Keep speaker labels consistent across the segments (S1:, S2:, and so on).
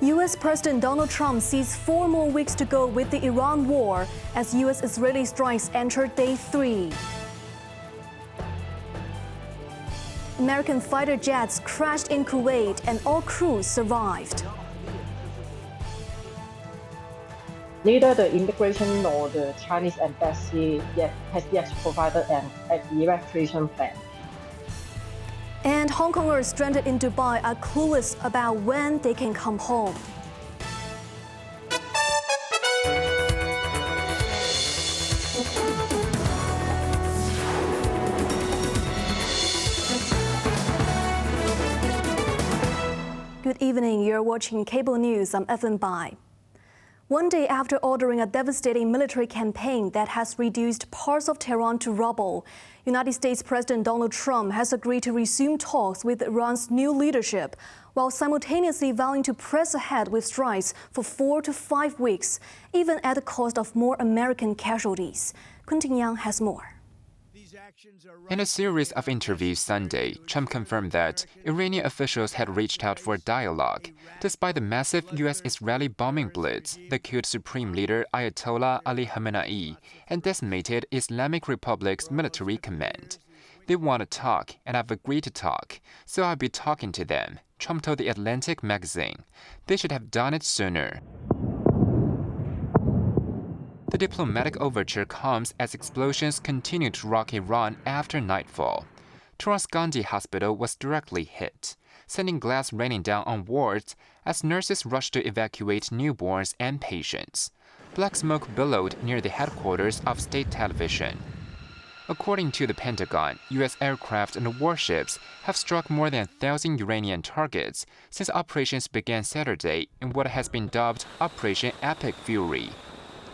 S1: U.S. President Donald Trump sees 4 more weeks to go with the Iran war as U.S.-Israeli strikes enter day 3. American fighter jets crashed in Kuwait and all crews survived.
S2: Neither the immigration nor the Chinese embassy has yet provided an evacuation plan.
S1: And Hongkongers stranded in Dubai are clueless about when they can come home. Good evening, you're watching Cable News. I'm Evan Bai. One day after ordering a devastating military campaign that has reduced parts of Tehran to rubble, United States President Donald Trump has agreed to resume talks with Iran's new leadership, while simultaneously vowing to press ahead with strikes for 4 to 5 weeks, even at the cost of more American casualties. Quentin Yang has more.
S3: In a series of interviews Sunday, Trump confirmed that Iranian officials had reached out for dialogue, despite the massive U.S.-Israeli bombing blitz that killed Supreme Leader Ayatollah Ali Khamenei and decimated Islamic Republic's military command. They want to talk, and I've agreed to talk, so I'll be talking to them, Trump told The Atlantic magazine. They should have done it sooner. The diplomatic overture comes as explosions continue to rock Iran after nightfall. Tehran's Gandhi hospital was directly hit, sending glass raining down on wards as nurses rushed to evacuate newborns and patients. Black smoke billowed near the headquarters of state television. According to the Pentagon, U.S. aircraft and warships have struck more than 1,000 Iranian targets since operations began Saturday in what has been dubbed Operation Epic Fury.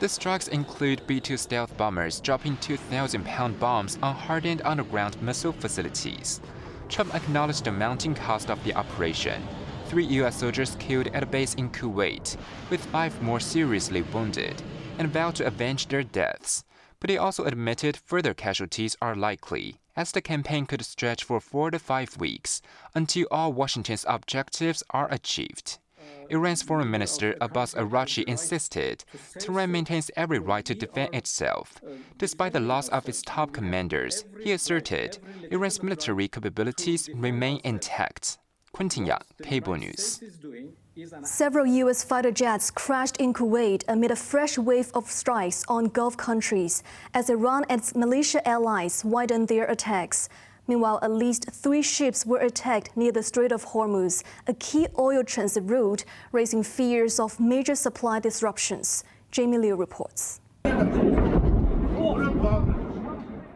S3: The strikes include B-2 stealth bombers dropping 2,000-pound bombs on hardened underground missile facilities. Trump acknowledged the mounting cost of the operation. 3 U.S. soldiers killed at a base in Kuwait, with 5 more seriously wounded, and vowed to avenge their deaths. But he also admitted further casualties are likely, as the campaign could stretch for 4 to 5 weeks, until all Washington's objectives are achieved. Iran's Foreign Minister Abbas Araghchi insisted Tehran maintains every right to defend itself. Despite the loss of its top commanders, he asserted Iran's military capabilities remain intact. Quentin Yang, Cable News.
S1: Several U.S. fighter jets crashed in Kuwait amid a fresh wave of strikes on Gulf countries as Iran and its militia allies widened their attacks. Meanwhile, at least 3 ships were attacked near the Strait of Hormuz, a key oil transit route, raising fears of major supply disruptions. Jamie Liu reports.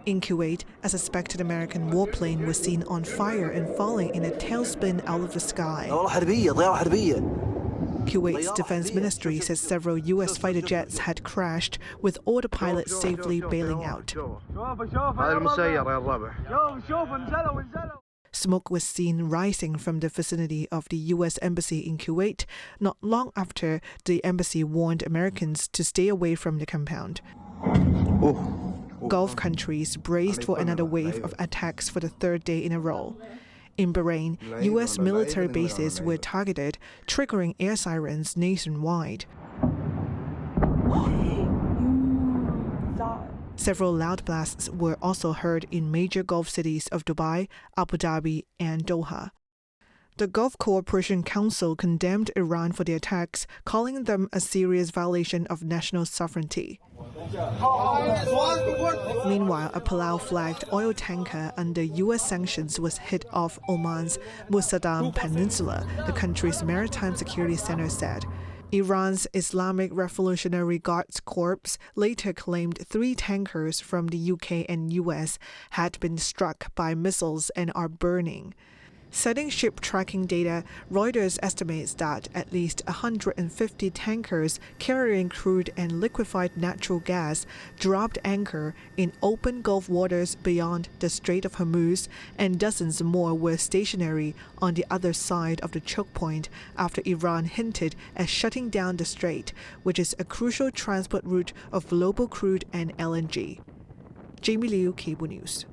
S4: In Kuwait, a suspected American warplane was seen on fire and falling in a tailspin out of the sky. Kuwait's defense ministry says several U.S. fighter jets had crashed, with all the pilots safely bailing out. Smoke was seen rising from the vicinity of the U.S. Embassy in Kuwait, not long after the embassy warned Americans to stay away from the compound. Gulf countries braced for another wave of attacks for the 3rd day in a row. In Bahrain, U.S. military bases were targeted, triggering air sirens nationwide. Several loud blasts were also heard in major Gulf cities of Dubai, Abu Dhabi, and Doha. The Gulf Cooperation Council condemned Iran for the attacks, calling them a serious violation of national sovereignty. Meanwhile, a Palau-flagged oil tanker under U.S. sanctions was hit off Oman's Musadam Peninsula, the country's maritime security center said. Iran's Islamic Revolutionary Guards Corps later claimed 3 tankers from the UK and US had been struck by missiles and are burning. Citing ship tracking data, Reuters estimates that at least 150 tankers carrying crude and liquefied natural gas dropped anchor in open Gulf waters beyond the Strait of Hormuz, and dozens more were stationary on the other side of the choke point after Iran hinted at shutting down the strait, which is a crucial transport route of global crude and LNG. Jamie Liu, Cable News.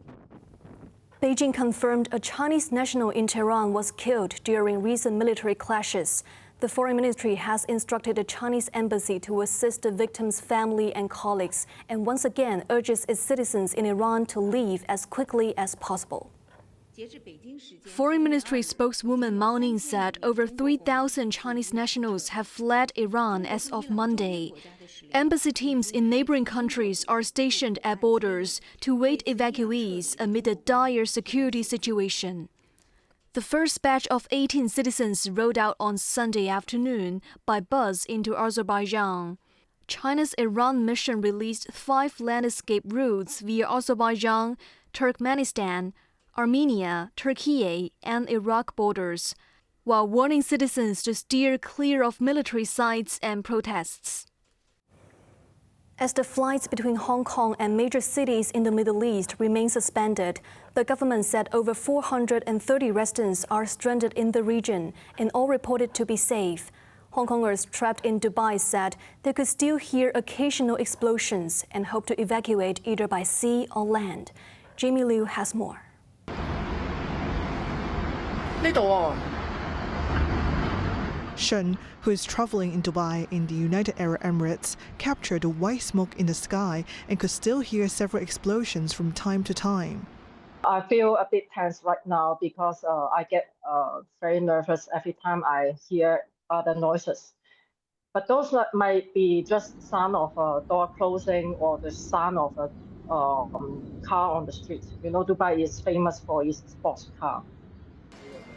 S1: Beijing confirmed a Chinese national in Tehran was killed during recent military clashes. The Foreign Ministry has instructed the Chinese embassy to assist the victims' family and colleagues, and once again urges its citizens in Iran to leave as quickly as possible. Foreign Ministry spokeswoman Mao Ning said over 3,000 Chinese nationals have fled Iran as of Monday. Embassy teams in neighboring countries are stationed at borders to wait evacuees amid a dire security situation. The first batch of 18 citizens rode out on Sunday afternoon by bus into Azerbaijan. China's Iran mission released 5 land escape routes via Azerbaijan, Turkmenistan, Armenia, Turkey, and Iraq borders, while warning citizens to steer clear of military sites and protests. As the flights between Hong Kong and major cities in the Middle East remain suspended, the government said over 430 residents are stranded in the region and all reported to be safe. Hongkongers trapped in Dubai said they could still hear occasional explosions and hope to evacuate either by sea or land. Jamie Liu has more.
S4: Shun, who is traveling in Dubai in the United Arab Emirates, captured the white smoke in the sky and could still hear several explosions from time to time.
S2: I feel a bit tense right now because I get very nervous every time I hear other noises. But those might be just sound of a door closing or the sound of a car on the street. You know, Dubai is famous for its sports car.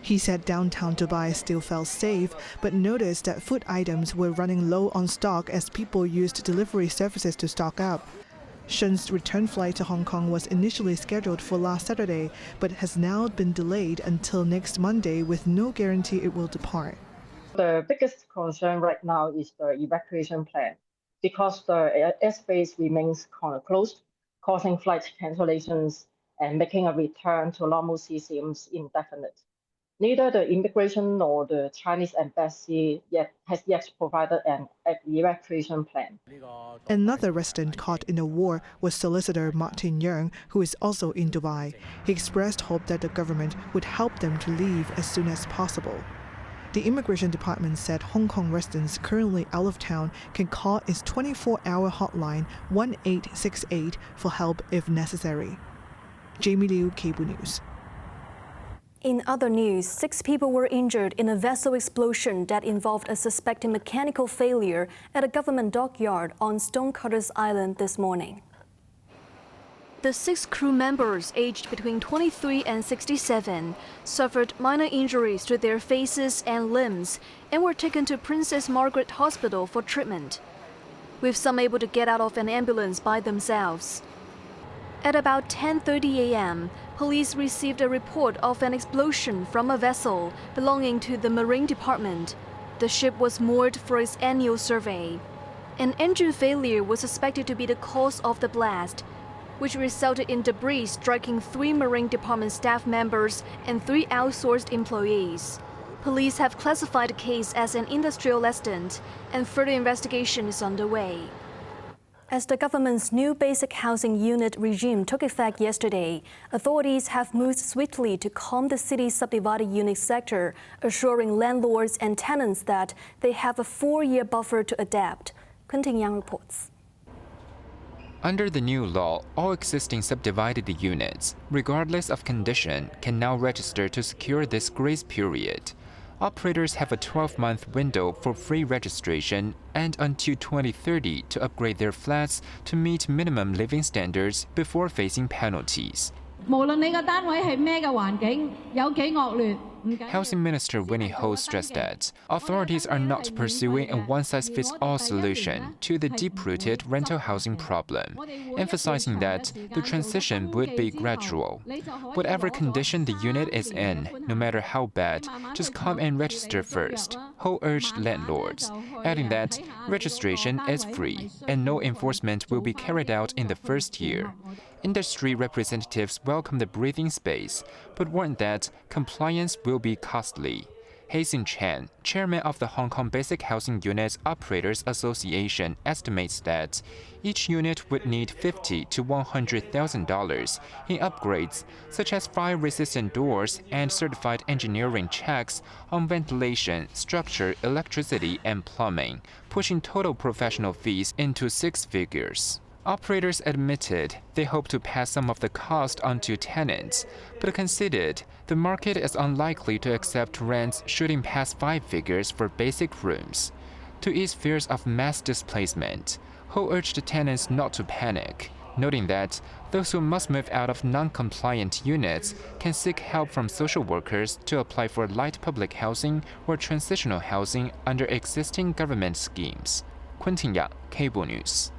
S4: He said downtown Dubai still felt safe, but noticed that food items were running low on stock as people used delivery services to stock up. Shun's return flight to Hong Kong was initially scheduled for last Saturday, but has now been delayed until next Monday with no guarantee it will depart.
S2: The biggest concern right now is the evacuation plan, because the airspace remains closed, causing flight cancellations and making a return to normalcy seems indefinite. Neither the immigration nor the Chinese embassy has yet provided an evacuation plan.
S4: Another resident caught in the war was solicitor Martin Yeung, who is also in Dubai. He expressed hope that the government would help them to leave as soon as possible. The Immigration Department said Hong Kong residents currently out of town can call its 24-hour hotline 1868 for help if necessary. Jamie Liu, Cable News.
S1: In other news, 6 people were injured in a vessel explosion that involved a suspected mechanical failure at a government dockyard on Stonecutters Island this morning. The 6 crew members, aged between 23 and 67, suffered minor injuries to their faces and limbs and were taken to Princess Margaret Hospital for treatment, with some able to get out of an ambulance by themselves. At about 10:30 a.m., police received a report of an explosion from a vessel belonging to the Marine Department. The ship was moored for its annual survey. An engine failure was suspected to be the cause of the blast, which resulted in debris striking 3 Marine Department staff members and 3 outsourced employees. Police have classified the case as an industrial accident, and further investigation is underway. As the government's new basic housing unit regime took effect yesterday, authorities have moved swiftly to calm the city's subdivided unit sector, assuring landlords and tenants that they have a 4-year buffer to adapt. Quentin Yang reports.
S3: Under the new law, all existing subdivided units, regardless of condition, can now register to secure this grace period. Operators have a 12-month window for free registration and until 2030 to upgrade their flats to meet minimum living standards before facing penalties. Housing Minister Winnie Ho stressed that authorities are not pursuing a one-size-fits-all solution to the deep-rooted rental housing problem, emphasizing that the transition would be gradual. Whatever condition the unit is in, no matter how bad, just come and register first, Ho urged landlords, adding that registration is free and no enforcement will be carried out in the first year. Industry representatives welcome the breathing space, but warned that compliance will be costly. Hazen Chen, chairman of the Hong Kong Basic Housing Units Operators Association, estimates that each unit would need $50,000 to $100,000 in upgrades, such as fire-resistant doors and certified engineering checks on ventilation, structure, electricity, and plumbing, pushing total professional fees into six figures. Operators admitted they hope to pass some of the cost on to tenants, but conceded the market is unlikely to accept rents shooting past five figures for basic rooms. To ease fears of mass displacement, Ho urged tenants not to panic, noting that those who must move out of non-compliant units can seek help from social workers to apply for light public housing or transitional housing under existing government schemes. Quentin Yang, Cable News.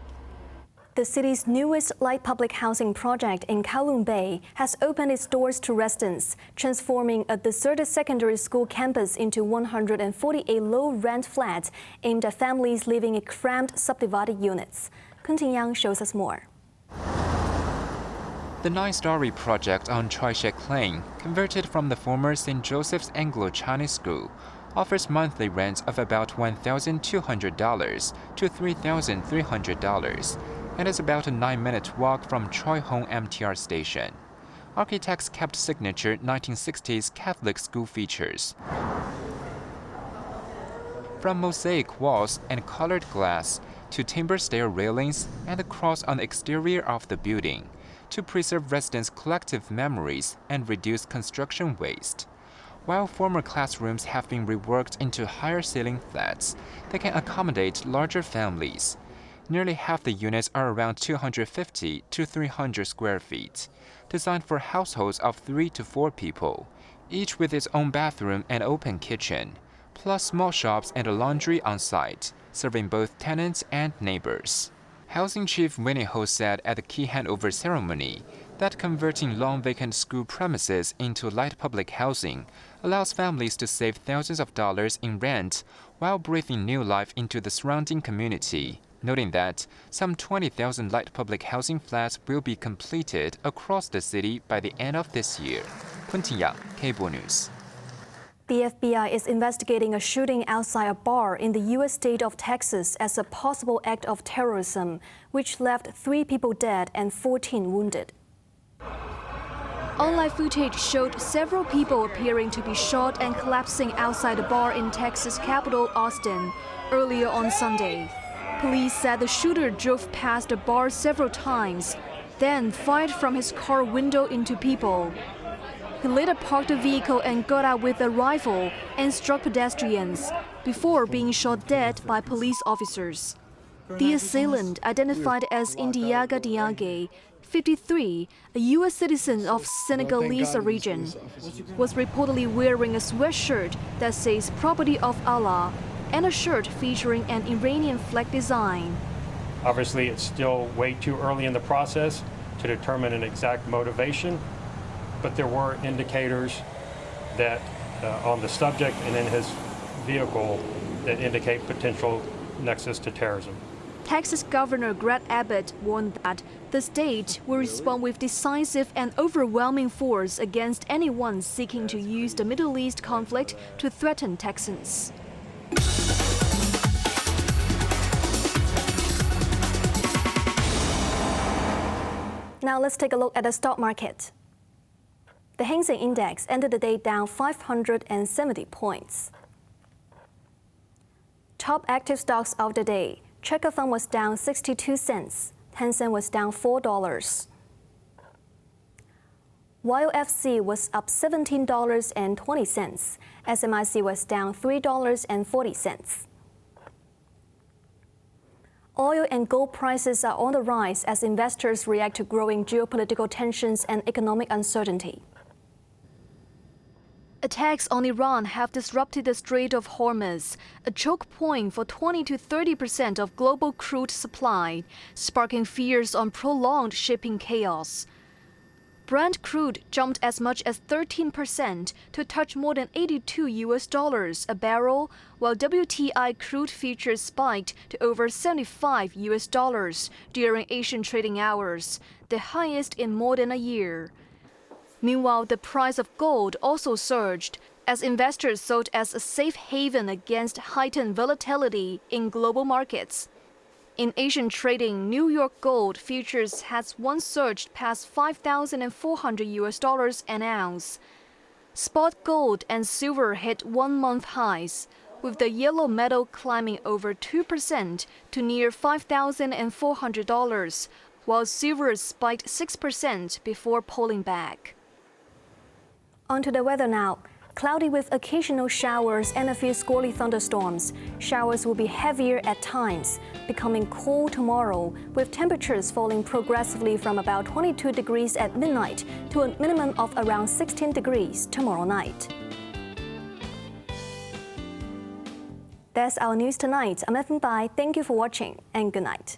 S1: The city's newest light public housing project in Kowloon Bay has opened its doors to residents, transforming a deserted secondary school campus into 148 low-rent flats aimed at families living in cramped subdivided units. Quentin Yang shows us more.
S3: The 9-story project on Choi Shek Lane, converted from the former St. Joseph's Anglo-Chinese School, offers monthly rents of about $1,200 to $3,300 and is about a 9-minute walk from Choi Hong MTR station. Architects kept signature 1960s Catholic school features. From mosaic walls and colored glass to timber stair railings and the cross on the exterior of the building, to preserve residents' collective memories and reduce construction waste. While former classrooms have been reworked into higher ceiling flats, they can accommodate larger families. Nearly half the units are around 250 to 300 square feet, designed for households of 3 to 4 people, each with its own bathroom and open kitchen, plus small shops and a laundry on site, serving both tenants and neighbors. Housing Chief Winnie Ho said at the key handover ceremony that converting long vacant school premises into light public housing allows families to save thousands of dollars in rent while breathing new life into the surrounding community, noting that some 20,000 light public housing flats will be completed across the city by the end of this year. Quentin Yang, Cable News.
S1: The FBI is investigating a shooting outside a bar in the U.S. state of Texas as a possible act of terrorism, which left 3 people dead and 14 wounded. Online footage showed several people appearing to be shot and collapsing outside a bar in Texas capital Austin earlier on Sunday. Police said the shooter drove past the bar several times, then fired from his car window into people. He later parked the vehicle and got out with a rifle and struck pedestrians before being shot dead by police officers. The assailant, identified as Indiaga Diage, 53, a U.S. citizen of Senegalese origin, was reportedly wearing a sweatshirt that says "Property of Allah" and a shirt featuring an Iranian flag design.
S5: Obviously, it's still way too early in the process to determine an exact motivation, but there were indicators that on the subject and in his vehicle that indicate potential nexus to terrorism.
S1: Texas Governor Greg Abbott warned that the state will respond with decisive and overwhelming force against anyone seeking to use the Middle East conflict to threaten Texans. Now let's take a look at the stock market. The Hang Seng Index ended the day down 570 points. Top active stocks of the day. Checker Fund was down 62 cents. Tencent was down $4. YOFC was up $17.20. SMIC was down $3.40. Oil and gold prices are on the rise as investors react to growing geopolitical tensions and economic uncertainty. Attacks on Iran have disrupted the Strait of Hormuz, a choke point for 20 to 30% of global crude supply, sparking fears on prolonged shipping chaos. Brent crude jumped as much as 13% to touch more than $82 a barrel, while WTI crude futures spiked to over $75 during Asian trading hours, the highest in more than a year. Meanwhile, the price of gold also surged as investors saw it as a safe haven against heightened volatility in global markets. In Asian trading, New York gold futures has once surged past $5,400 an ounce. Spot gold and silver hit one-month highs, with the yellow metal climbing over 2% to near $5,400, while silver spiked 6% before pulling back. Onto the weather now. Cloudy with occasional showers and a few squally thunderstorms. Showers will be heavier at times, becoming cool tomorrow, with temperatures falling progressively from about 22 degrees at midnight to a minimum of around 16 degrees tomorrow night. That's our news tonight. I'm Evan Bai. Thank you for watching and good night.